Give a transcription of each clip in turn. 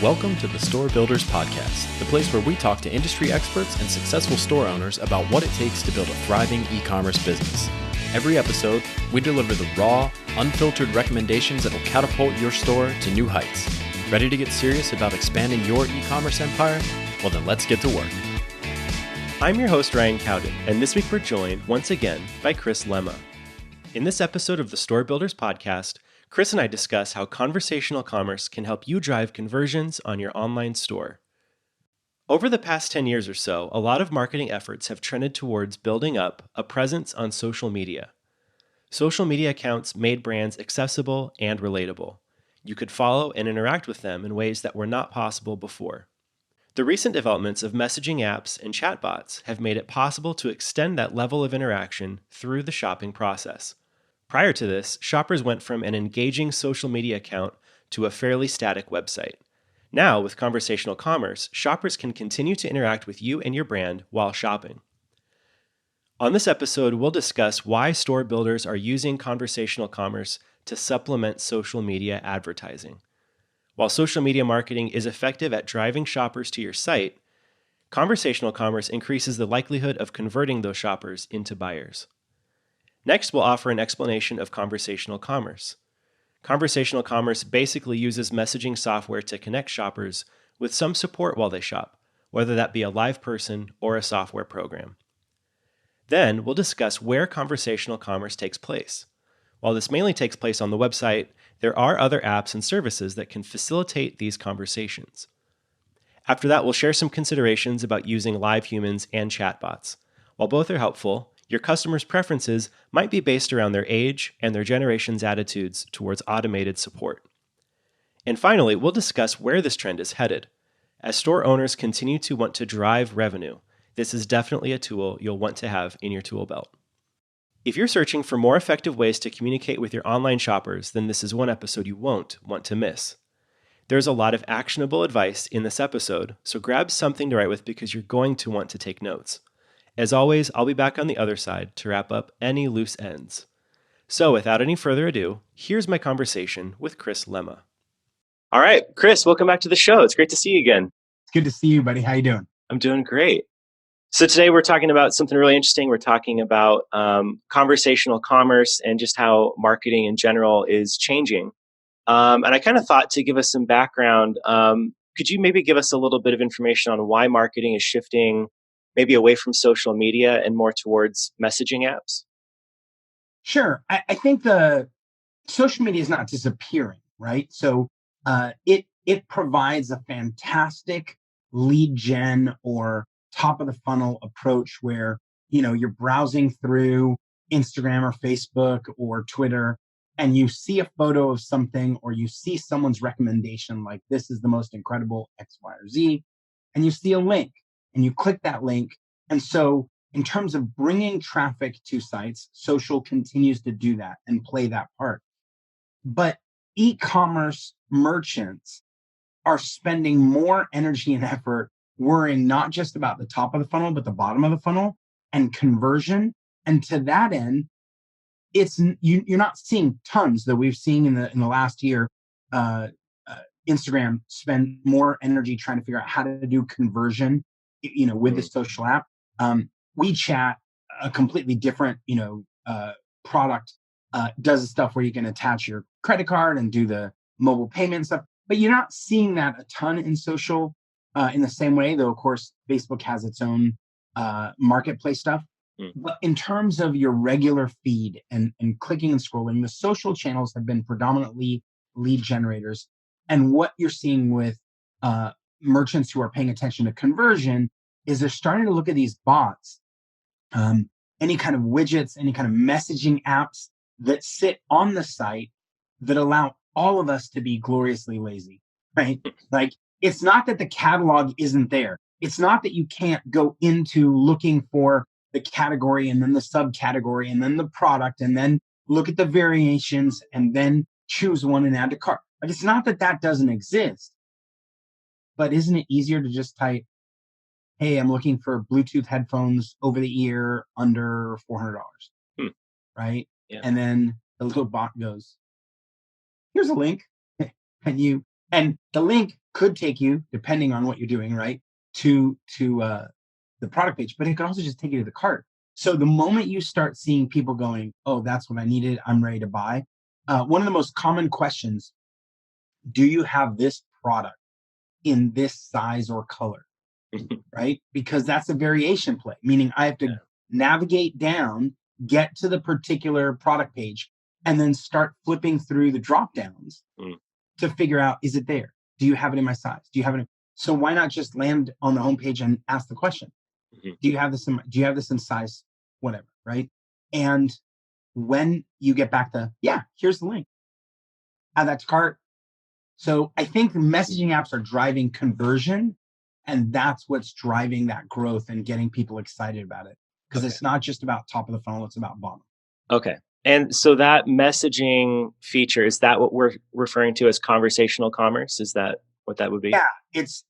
Welcome to the StoreBuilders podcast, the place where we talk to industry experts and successful store owners about what it takes to build a thriving e-commerce business. Every episode, we deliver the raw, unfiltered recommendations that will catapult your store to new heights. Ready to get serious about expanding your e-commerce empire? Well, then let's get to work. I'm your host, Ryan Cowden, and this week we're joined once again by Chris Lemma. In this episode of the StoreBuilders podcast, Chris and I discuss how conversational commerce can help you drive conversions on your online store. Over the past 10 years or so, a lot of marketing efforts have trended towards building up a presence on social media. Social media accounts made brands accessible and relatable. You could follow and interact with them in ways that were not possible before. The recent developments of messaging apps and chatbots have made it possible to extend that level of interaction through the shopping process. Prior to this, shoppers went from an engaging social media account to a fairly static website. Now, with conversational commerce, shoppers can continue to interact with you and your brand while shopping. On this episode, we'll discuss why store builders are using conversational commerce to supplement social media advertising. While social media marketing is effective at driving shoppers to your site, conversational commerce increases the likelihood of converting those shoppers into buyers. Next, we'll offer an explanation of conversational commerce. Conversational commerce basically uses messaging software to connect shoppers with some support while they shop, whether that be a live person or a software program. Then, we'll discuss where conversational commerce takes place. While this mainly takes place on the website, there are other apps and services that can facilitate these conversations. After that, we'll share some considerations about using live humans and chatbots. While both are helpful, your customers' preferences might be based around their age and their generation's attitudes towards automated support. And finally, we'll discuss where this trend is headed. As store owners continue to want to drive revenue, this is definitely a tool you'll want to have in your tool belt. If you're searching for more effective ways to communicate with your online shoppers, then this is one episode you won't want to miss. There's a lot of actionable advice in this episode, so grab something to write with because you're going to want to take notes. As always, I'll be back on the other side to wrap up any loose ends. So without any further ado, here's my conversation with Chris Lemma. All right, Chris, welcome back to the show. It's great to see you again. It's good to see you, buddy. How you doing? I'm doing great. So today we're talking about something really interesting. We're talking about conversational commerce and just how marketing in general is changing. And I kind of thought to give us some background, could you maybe give us a little bit of information on why marketing is shifting maybe away from social media and more towards messaging apps? Sure. I think the social media is not disappearing, right? So it provides a fantastic lead gen or top of the funnel approach where you're browsing through Instagram or Facebook or Twitter and you see a photo of something or you see someone's recommendation like this is the most incredible X, Y, or Z, and you see a link and you click that link. And so in terms of bringing traffic to sites, social continues to do that and play that part. But e-commerce merchants are spending more energy and effort worrying not just about the top of the funnel, but the bottom of the funnel and conversion. And to that end, you're not seeing tons that we've seen in the last year. Instagram spend more energy trying to figure out how to do conversion, with the social app. WeChat, a completely different, product, does the stuff where you can attach your credit card and do the mobile payment stuff. But you're not seeing that a ton in social in the same way, though, of course, Facebook has its own marketplace stuff. But in terms of your regular feed and clicking and scrolling, the social channels have been predominantly lead generators. And what you're seeing with merchants who are paying attention to conversion is they're starting to look at these bots, any kind of widgets, any kind of messaging apps that sit on the site that allow all of us to be gloriously lazy, right? Like, it's not that the catalog isn't there. It's not that you can't go into looking for the category and then the subcategory and then the product and then look at the variations and then choose one and add to cart. Like, it's not that that doesn't exist, but isn't it easier to just type, hey, I'm looking for Bluetooth headphones over the ear under $400, right? Yeah. And then the little bot goes, here's a link. And the link could take you, depending on what you're doing, right, to the product page, but it could also just take you to the cart. So the moment you start seeing people going, oh, that's what I needed, I'm ready to buy. One of the most common questions, do you have this product in this size or color? Right? Because that's a variation play, meaning I have to navigate down, get to the particular product page, and then start flipping through the drop downs to figure out, is it there? Do you have it in my size? Do you have it? So why not just land on the homepage and ask the question? Do you have this in size, whatever, right? And when you get back to, here's the link, add that to cart. So I think the messaging apps are driving conversion, and that's what's driving that growth and getting people excited about it. Because it's not just about top of the funnel, it's about bottom. Okay. And so that messaging feature, is that what we're referring to as conversational commerce? Is that what that would be? Yeah, it's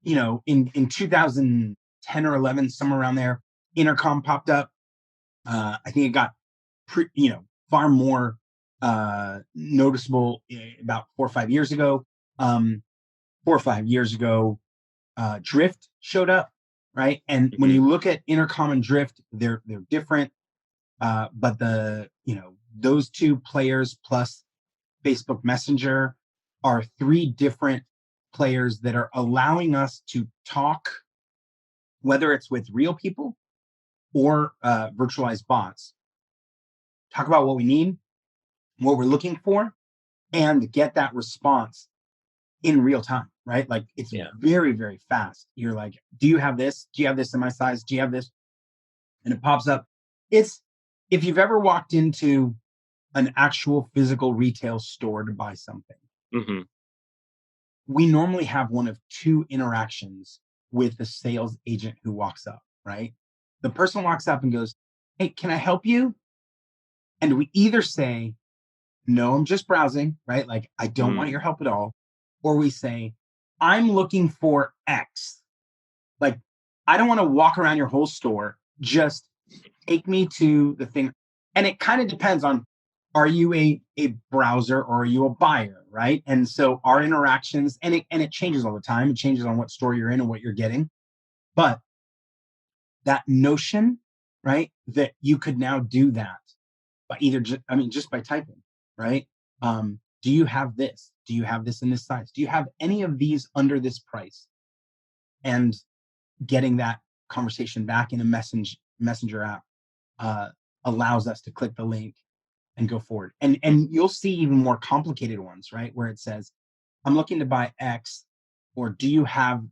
in 2010 or 11, somewhere around there, Intercom popped up. I think it got far more noticeable about 4 or 5 years ago. 4 or 5 years ago, Drift showed up, right? And when you look at Intercom and Drift, they're different. But those two players plus Facebook Messenger are 3 different players that are allowing us to talk, whether it's with real people or virtualized bots, talk about what we need, what we're looking for, and get that response in real time, right? Like it's very, very fast. You're like, do you have this? Do you have this in my size? Do you have this? And it pops up. If you've ever walked into an actual physical retail store to buy something, we normally have one of 2 interactions with the sales agent who walks up, right? The person walks up and goes, hey, can I help you? And we either say, no, I'm just browsing, right? Like, I don't want your help at all. Or we say, I'm looking for X. Like, I don't want to walk around your whole store. Just take me to the thing. And it kind of depends on, are you a browser or are you a buyer, right? And so our interactions, and it changes all the time. It changes on what store you're in and what you're getting. But that notion, right, that you could now do that by just by typing, right? Do you have this? Do you have this in this size? Do you have any of these under this price? And getting that conversation back in a messenger app allows us to click the link and go forward. And you'll see even more complicated ones, right? Where it says, I'm looking to buy X, or do you have,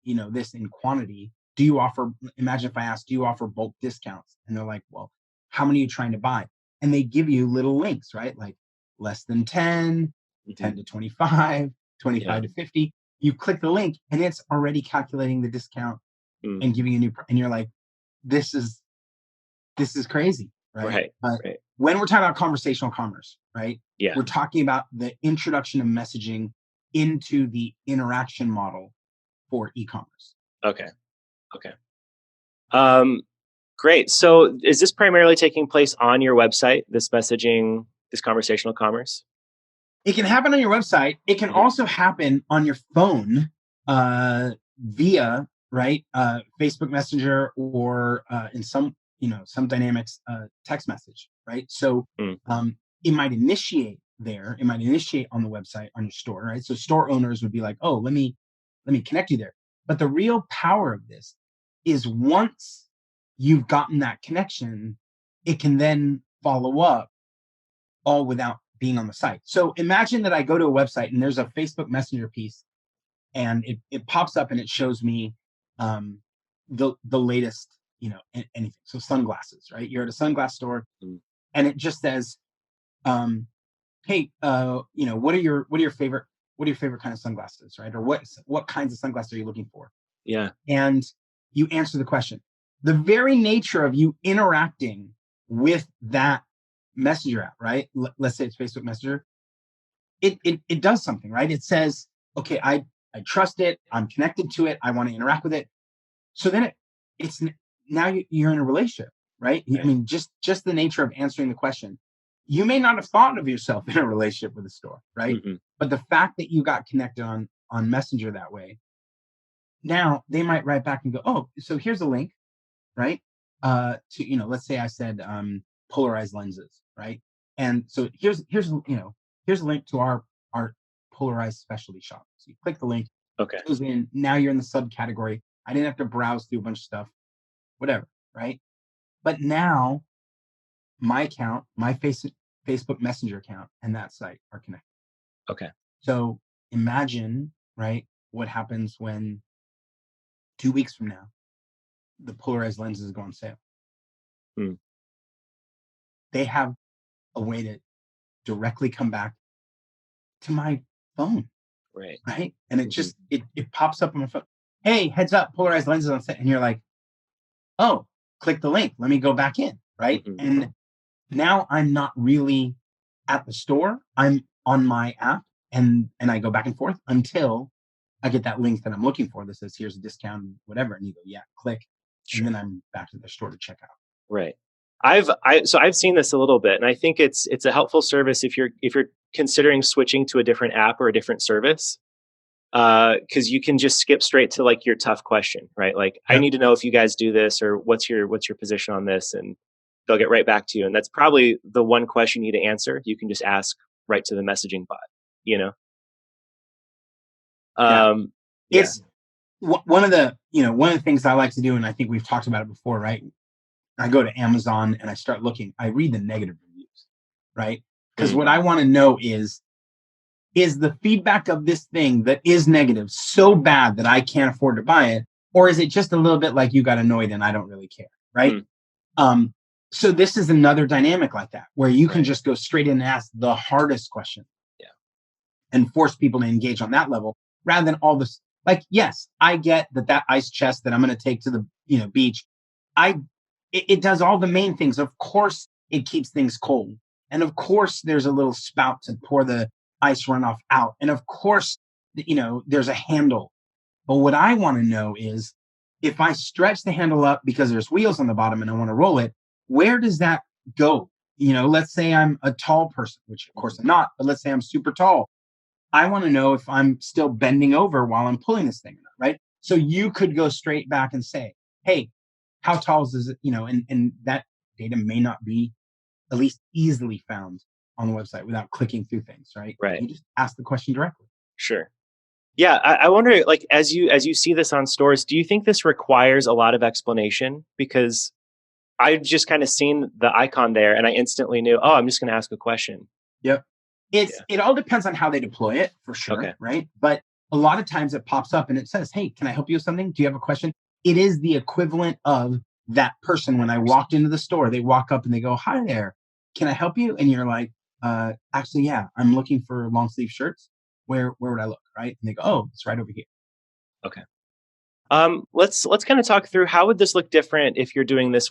this in quantity? Do you offer, imagine if I asked, do you offer bulk discounts? And they're like, well, how many are you trying to buy? And they give you little links, right? Like less than 10, 10 to 25, 25 to 50. You click the link and it's already calculating the discount and giving you and you're like, this is crazy, right? Right. When we're talking about conversational commerce, right? Yeah. We're talking about the introduction of messaging into the interaction model for e-commerce. Okay. Great. So is this primarily taking place on your website, this messaging, this conversational commerce? It can happen on your website. It can also happen on your phone via, right, Facebook Messenger or in some dynamics text message, right? So it might initiate there. It might initiate on the website, on your store, right? So store owners would be like, oh, let me connect you there. But the real power of this is once you've gotten that connection, it can then follow up all without being on the site. So imagine that I go to a website and there's a Facebook Messenger piece and it pops up and it shows me the latest, anything. So sunglasses, right? You're at a sunglass store and it just says, hey, what are your favorite kind of sunglasses, right? Or what kinds of sunglasses are you looking for? Yeah. And you answer the question. The very nature of you interacting with that messenger app, right? Let's say it's Facebook Messenger. It does something, right? It says, okay, I trust it. I'm connected to it. I want to interact with it. So then it's now you're in a relationship, right? I mean, just the nature of answering the question. You may not have thought of yourself in a relationship with a store, right? But the fact that you got connected on on Messenger that way. Now they might write back and go, oh, so here's a link, right? To, let's say I said polarized lenses, right? And so here's a link to our polarized specialty shop. So you click the link, Okay. it goes in. Now you're in the subcategory. I didn't have to browse through a bunch of stuff, whatever, right? But now my account, my Facebook Messenger account, and that site are connected. Okay. So imagine, right, what happens when 2 weeks from now the polarized lenses go on sale. They have a way to directly come back to my phone, right? And it just it pops up on my phone. Hey, heads up, polarized lenses on sale, and you're like, oh, click the link. Let me go back in, right? And now I'm not really at the store. I'm on my app, and I go back and forth until I get that link that I'm looking for that says here's a discount, whatever, and you go, yeah, click, and then I'm back to the store to check out. Right. I've seen this a little bit, and I think it's a helpful service if you're considering switching to a different app or a different service, because you can just skip straight to like your tough question, right? Like, I need to know if you guys do this, or what's your position on this, and they'll get right back to you. And that's probably the one question you need to answer. You can just ask right to the messaging bot, It's one of the things I like to do, and I think we've talked about it before, right? I go to Amazon and I start looking. I read the negative reviews, right? Because what I want to know is the feedback of this thing that is negative so bad that I can't afford to buy it, or is it just a little bit like you got annoyed and I don't really care, right? So this is another dynamic like that, where you can just go straight in and ask the hardest question, and force people to engage on that level rather than all this. Like, yes, I get that ice chest that I'm going to take to the beach. It does all the main things. Of course, it keeps things cold. And of course, there's a little spout to pour the ice runoff out. And of course, there's a handle. But what I want to know is, if I stretch the handle up because there's wheels on the bottom and I want to roll it, where does that go? Let's say I'm a tall person, which of course I'm not, but let's say I'm super tall. I want to know if I'm still bending over while I'm pulling this thing, right? So you could go straight back and say, hey, how tall is it? And that data may not be at least easily found on the website without clicking through things, right? Right. You just ask the question directly. Sure. Yeah, I wonder, like, as you see this on stores, do you think this requires a lot of explanation? Because I've just kind of seen the icon there and I instantly knew, oh, I'm just going to ask a question. Yep. It all depends on how they deploy it, for sure, right? But a lot of times it pops up and it says, hey, can I help you with something? Do you have a question? It is the equivalent of that person when I walked into the store. They walk up and they go, hi there, can I help you? And you're like, actually, yeah, I'm looking for long sleeve shirts. Where would I look, right? And they go, oh, it's right over here. Okay. Let's kind of talk through, how would this look different if you're doing this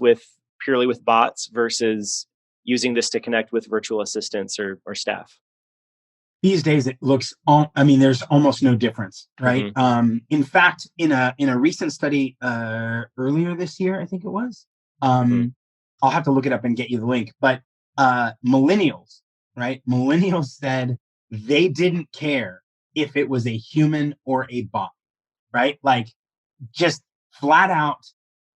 purely with bots versus using this to connect with virtual assistants or staff? These days, it looks, there's almost no difference, right? In fact, in a recent study earlier this year, I think it was, I'll have to look it up and get you the link, but millennials, right? Millennials said they didn't care if it was a human or a bot, right? Like, just flat out,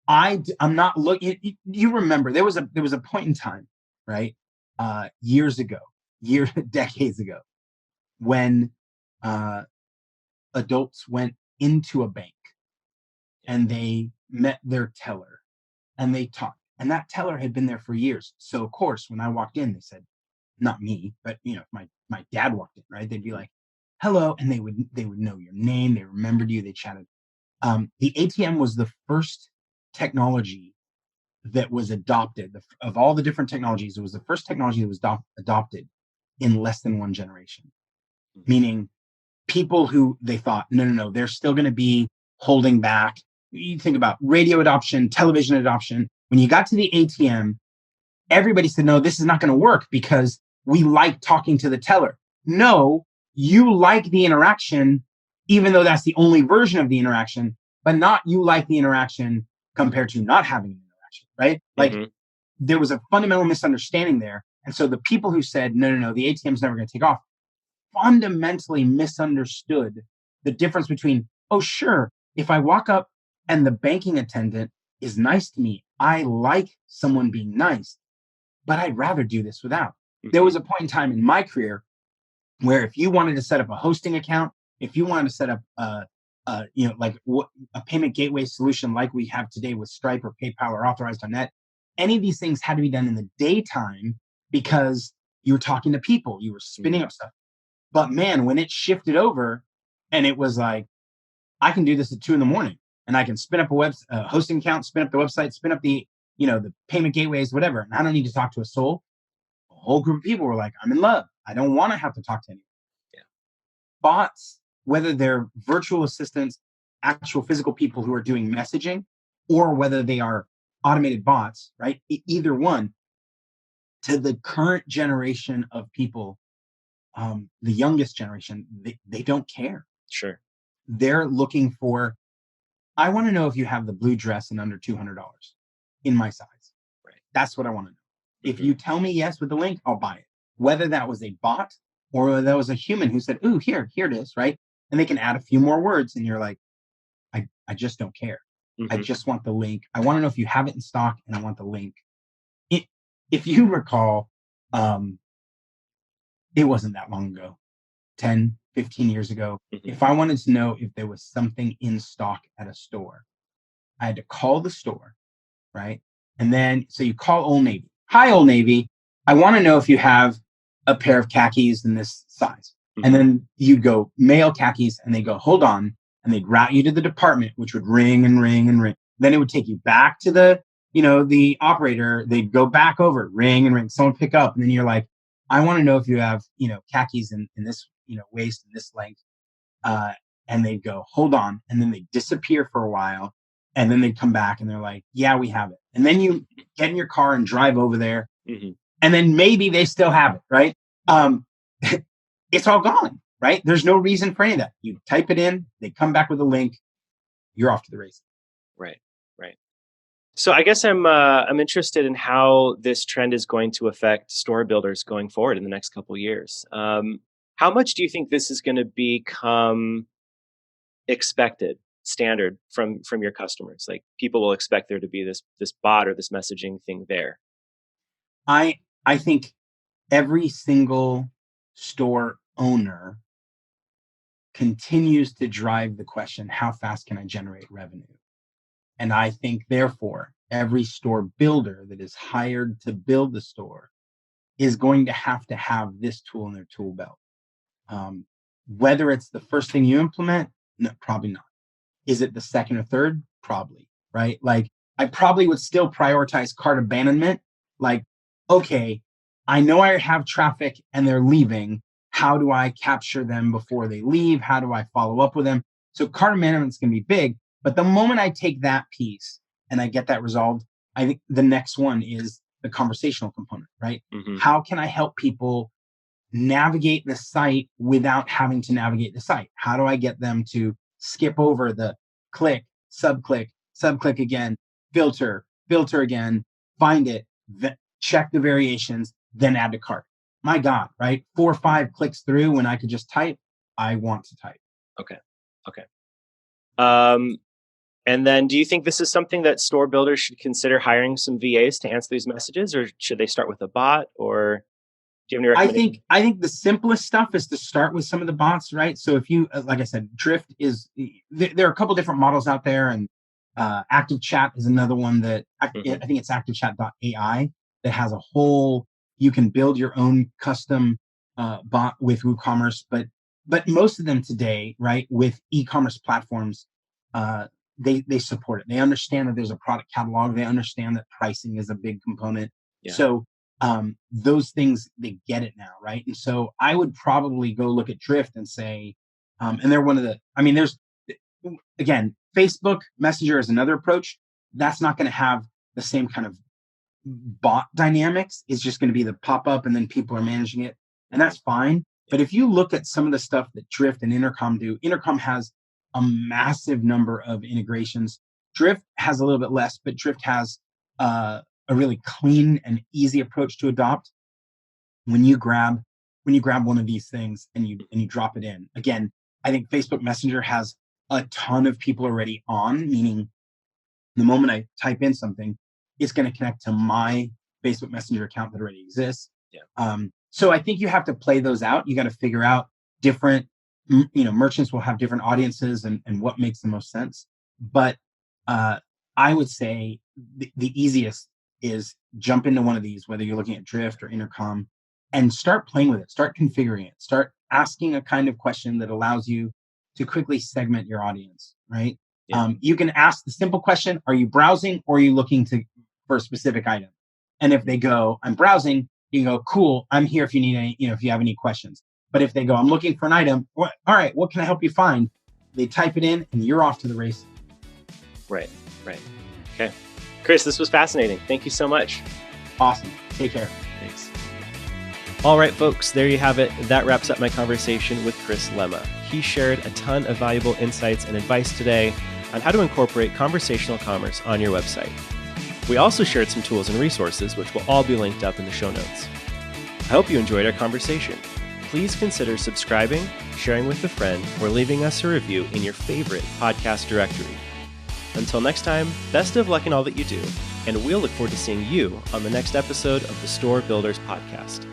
I'm not looking. You remember there was a point in time, right? Decades ago, when adults went into a bank and they met their teller and they talked, and that teller had been there for years. So of course, when I walked in, they said, not me, but my dad walked in, right? They'd be like, hello, and they would know your name, they remembered you, they chatted. The ATM was the first technology that was adopted. Of all the different technologies, it was the first technology that was adopted in less than one generation. Meaning, people who they thought, no, they're still going to be holding back. You think about radio adoption, television adoption. When you got to the ATM, everybody said, no, this is not going to work because we like talking to the teller. No, you like the interaction, even though that's the only version of the interaction, but not you like the interaction compared to not having an interaction, right? Like, there was a fundamental misunderstanding there. And so the people who said, no, the ATM is never going to take off, fundamentally misunderstood the difference between, oh, sure, if I walk up and the banking attendant is nice to me, I like someone being nice, but I'd rather do this without. There was a point in time in my career where if you wanted to set up a hosting account, if you wanted to set up a payment gateway solution like we have today with Stripe or PayPal or Authorize.net, any of these things had to be done in the daytime because you were talking to people, you were spinning up stuff. But man, when it shifted over and it was like, I can do this at 2 a.m. and I can spin up a hosting account, spin up the website, spin up the payment gateways, whatever. And I don't need to talk to a soul. A whole group of people were like, I'm in love. I don't want to have to talk to anyone. Yeah. Bots, whether they're virtual assistants, actual physical people who are doing messaging, or whether they are automated bots, right? Either one, to the current generation of people, the youngest generation, they don't care. Sure. They're looking for, I want to know if you have the blue dress in under $200 in my size. Right. That's what I want to know. If you tell me yes with the link, I'll buy it. Whether that was a bot or whether that was a human who said, ooh, here it is, right? And they can add a few more words and you're like, I just don't care. I just want the link. I want to know if you have it in stock and I want the link. If you recall, it wasn't that long ago, 10, 15 years ago. If I wanted to know if there was something in stock at a store, I had to call the store, right? And then, so you call Old Navy. Hi, Old Navy. I want to know if you have a pair of khakis in this size. And then you'd go male khakis and they go, hold on. And they'd route you to the department, which would ring and ring and ring. Then it would take you back to the operator. They'd go back over, ring and ring, someone pick up. And then you're like, I want to know if you have, khakis in this, waist and this length. And they'd go, hold on. And then they'd disappear for a while. And then they'd come back and they're like, yeah, we have it. And then you get in your car and drive over there. And then maybe they still have it, right? It's all gone, right? There's no reason for any of that. You type it in, they come back with a link, you're off to the races. Right. So I guess I'm interested in how this trend is going to affect store builders going forward in the next couple of years. How much do you think this is going to become expected, standard from your customers? Like people will expect there to be this bot or this messaging thing there. I think every single store owner continues to drive the question, how fast can I generate revenue? And I think, therefore, every store builder that is hired to build the store is going to have this tool in their tool belt. Whether it's the first thing you implement, no, probably not. Is it the second or third? Probably, right? Like, I probably would still prioritize cart abandonment. Like, okay, I know I have traffic and they're leaving. How do I capture them before they leave? How do I follow up with them? So cart abandonment is going to be big. But the moment I take that piece and I get that resolved, I think the next one is the conversational component, right? How can I help people navigate the site without having to navigate the site? How do I get them to skip over the click, subclick again, filter again, find it, check the variations, then add to cart? My God, right? 4 or 5 clicks through when I could just type. I want to type. Okay. And then do you think this is something that store builders should consider hiring some VAs to answer these messages, or should they start with a bot, or do you have any recommendations? I think the simplest stuff is to start with some of the bots, right? So if you, like I said, Drift is, there are a couple different models out there, and Active Chat is another one that I think it's activechat.ai that has a whole, you can build your own custom bot with WooCommerce, but most of them today, right, with e-commerce platforms, they support it. They understand that there's a product catalog. They understand that pricing is a big component. Yeah. So those things, they get it now, right? And so I would probably go look at Drift and say, and they're one of the, there's, again, Facebook Messenger is another approach. That's not going to have the same kind of bot dynamics. It's just going to be the pop-up and then people are managing it. And that's fine. But if you look at some of the stuff that Drift and Intercom do, Intercom has a massive number of integrations. Drift has a little bit less, but Drift has a really clean and easy approach to adopt. When you grab one of these things and you drop it in, again, I think Facebook Messenger has a ton of people already on, meaning the moment I type in something, it's going to connect to my Facebook Messenger account that already exists. Yeah. So I think you have to play those out. You got to figure out different, merchants will have different audiences and what makes the most sense. But I would say the easiest is jump into one of these, whether you're looking at Drift or Intercom, and start playing with it, start configuring it, start asking a kind of question that allows you to quickly segment your audience, right? Yeah. You can ask the simple question, are you browsing or are you looking for a specific item? And if they go, I'm browsing, you go, cool, I'm here if you need any, if you have any questions. But if they go, I'm looking for an item, all right, what can I help you find? They type it in and you're off to the races. Right. Okay. Chris, this was fascinating. Thank you so much. Awesome. Take care. Thanks. All right, folks, there you have it. That wraps up my conversation with Chris Lemma. He shared a ton of valuable insights and advice today on how to incorporate conversational commerce on your website. We also shared some tools and resources, which will all be linked up in the show notes. I hope you enjoyed our conversation. Please consider subscribing, sharing with a friend, or leaving us a review in your favorite podcast directory. Until next time, best of luck in all that you do, and we'll look forward to seeing you on the next episode of the Store Builders podcast.